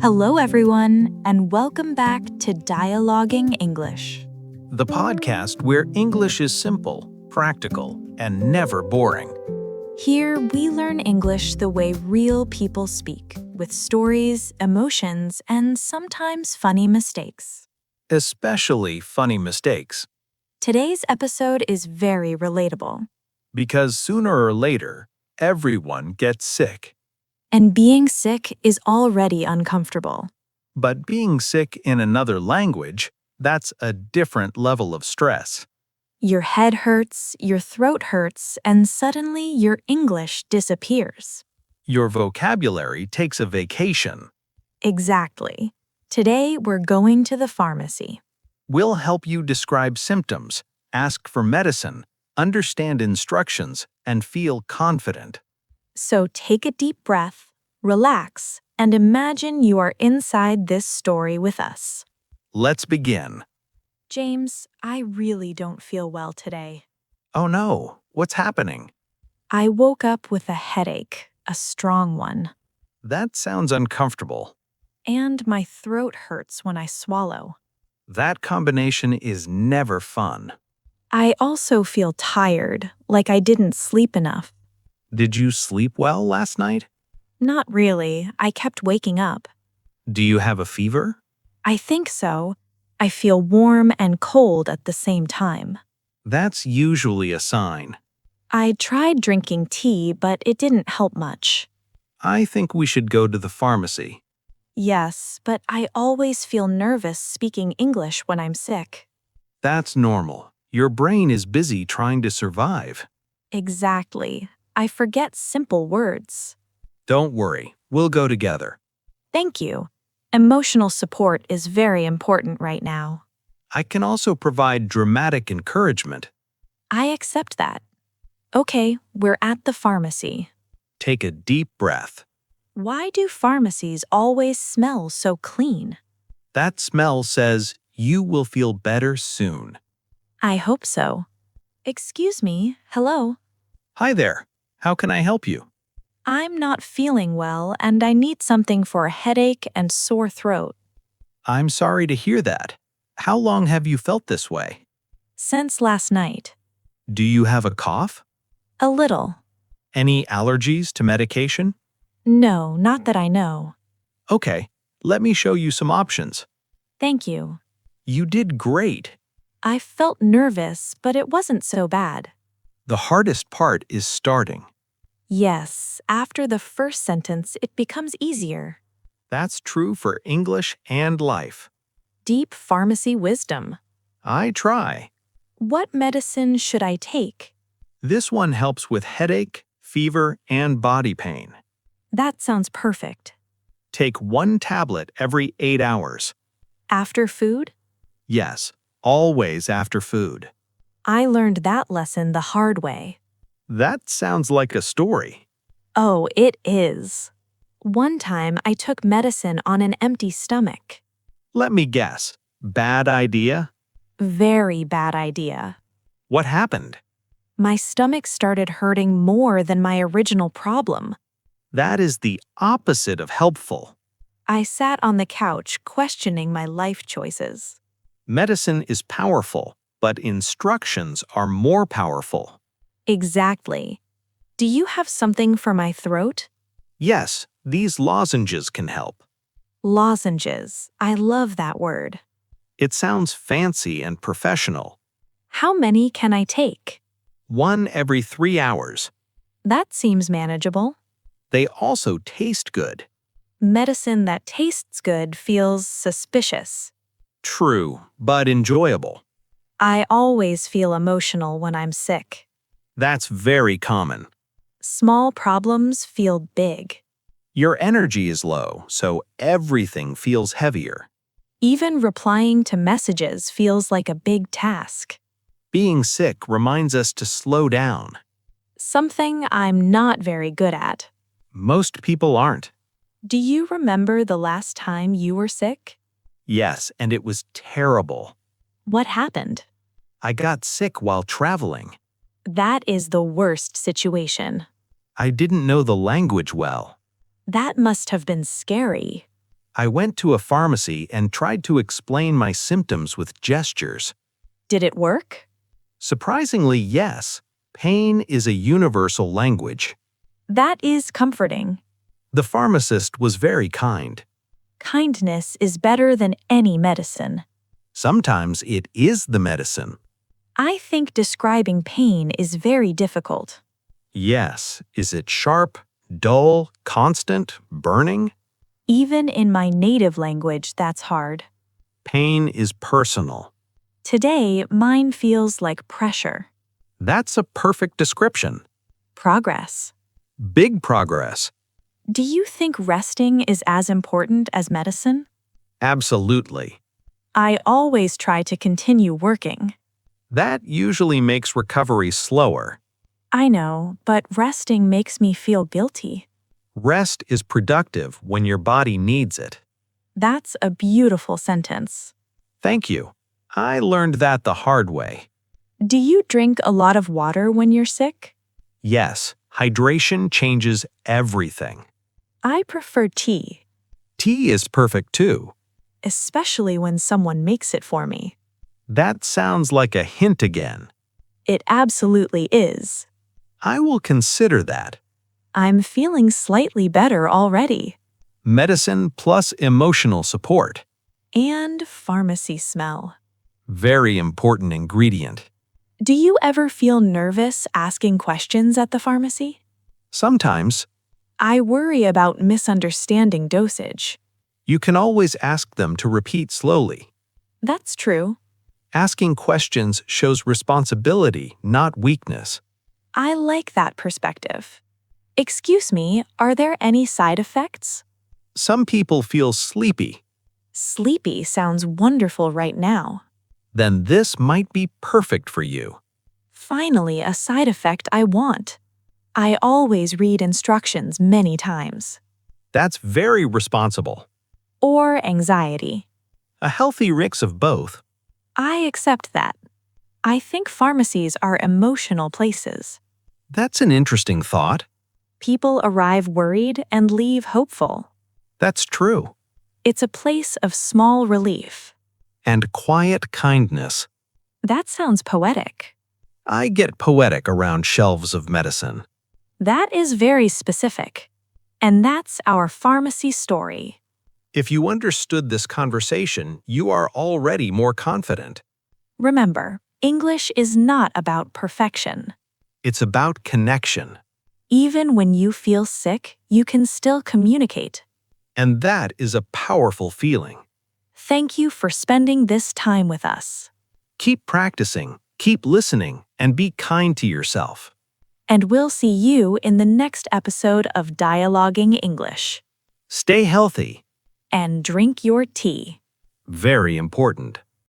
Hello, everyone, and welcome back to Dialoguing English. The podcast where English is simple, practical, and never boring. Here, we learn English the way real people speak, with stories, emotions, and sometimes funny mistakes. Especially funny mistakes. Today's episode is very relatable. Because sooner or later, everyone gets sick. And being sick is already uncomfortable. But being sick in another language, that's a different level of stress. Your head hurts, your throat hurts, and suddenly your English disappears. Your vocabulary takes a vacation. Exactly. Today, we're going to the pharmacy. We'll help you describe symptoms, ask for medicine, understand instructions, and feel confident. So take a deep breath, relax, and imagine you are inside this story with us. Let's begin. James, I really don't feel well today. Oh no, what's happening? I woke up with a headache, a strong one, That sounds uncomfortable. and my throat hurts when I swallow. That combination is never fun. I also feel tired, like I didn't sleep enough. Did you sleep well last night? Not really, I kept waking up. Do you have a fever? I think so. I feel warm and cold at the same time. That's usually a sign. I tried drinking tea, but it didn't help much. I think we should go to the pharmacy. Yes, but I always feel nervous speaking English when I'm sick. That's normal. Your brain is busy trying to survive. Exactly. I forget simple words. Don't worry, we'll go together. Thank you. Emotional support is very important right now. I can also provide dramatic encouragement. I accept that. Okay, we're at the pharmacy. Take a deep breath. Why do pharmacies always smell so clean? That smell says you will feel better soon. I hope so. Excuse me, hello. Hi there. How can I help you? I'm not feeling well and I need something for a headache and sore throat. I'm sorry to hear that. How long have you felt this way? Since last night. Do you have a cough? A little. Any allergies to medication? No, not that I know. Okay, let me show you some options. Thank you. You did great. I felt nervous, but it wasn't so bad. The hardest part is starting. Yes, after the first sentence, it becomes easier. That's true for English and life. Deep pharmacy wisdom. I try. What medicine should I take? This one helps with headache, fever, and body pain. That sounds perfect. Take 1 tablet every 8 hours. After food? Yes, always after food. I learned that lesson the hard way. That sounds like a story. Oh, it is. One time I took medicine on an empty stomach. Let me guess. Bad idea? Very bad idea. What happened? My stomach started hurting more than my original problem. That is the opposite of helpful. I sat on the couch questioning my life choices. Medicine is powerful, but instructions are more powerful. Exactly. Do you have something for my throat? Yes, these lozenges can help. Lozenges. I love that word. It sounds fancy and professional. How many can I take? 1 every 3 hours. That seems manageable. They also taste good. Medicine that tastes good feels suspicious. True, but enjoyable. I always feel emotional when I'm sick. That's very common. Small problems feel big. Your energy is low, so everything feels heavier. Even replying to messages feels like a big task. Being sick reminds us to slow down. Something I'm not very good at. Most people aren't. Do you remember the last time you were sick? Yes, and it was terrible. What happened? I got sick while traveling. That is the worst situation. I didn't know the language well. That must have been scary. I went to a pharmacy and tried to explain my symptoms with gestures. Did it work? Surprisingly, yes. Pain is a universal language. That is comforting. The pharmacist was very kind. Kindness is better than any medicine. Sometimes it is the medicine. I think describing pain is very difficult. Yes. Is it sharp, dull, constant, burning? Even in my native language, that's hard. Pain is personal. Today, mine feels like pressure. That's a perfect description. Progress. Big progress. Do you think resting is as important as medicine? Absolutely. I always try to continue working. That usually makes recovery slower. I know, but resting makes me feel guilty. Rest is productive when your body needs it. That's a beautiful sentence. Thank you. I learned that the hard way. Do you drink a lot of water when you're sick? Yes, hydration changes everything. I prefer tea, Tea is perfect too. especially when someone makes it for me. That sounds like a hint again. It absolutely is. I will consider that. I'm feeling slightly better already. Medicine plus emotional support. And pharmacy smell. Very important ingredient. Do you ever feel nervous asking questions at the pharmacy? Sometimes, I worry about misunderstanding dosage. you can always ask them to repeat slowly. That's true. Asking questions shows responsibility, not weakness. I like that perspective. Excuse me, are there any side effects? Some people feel sleepy. Sleepy sounds wonderful right now. Then this might be perfect for you. Finally, a side effect I want. I always read instructions many times. That's very responsible. Or anxiety. A healthy mix of both. I accept that. I think pharmacies are emotional places. That's an interesting thought. People arrive worried and leave hopeful. That's true. It's a place of small relief. And quiet kindness. That sounds poetic. I get poetic around shelves of medicine. That is very specific. And that's our pharmacy story. If you understood this conversation, you are already more confident. Remember, English is not about perfection. It's about connection. Even when you feel sick, you can still communicate. And that is a powerful feeling. Thank you for spending this time with us. Keep practicing, keep listening, and be kind to yourself. And we'll see you in the next episode of Dialoguing English. Stay healthy. And drink your tea. Very important.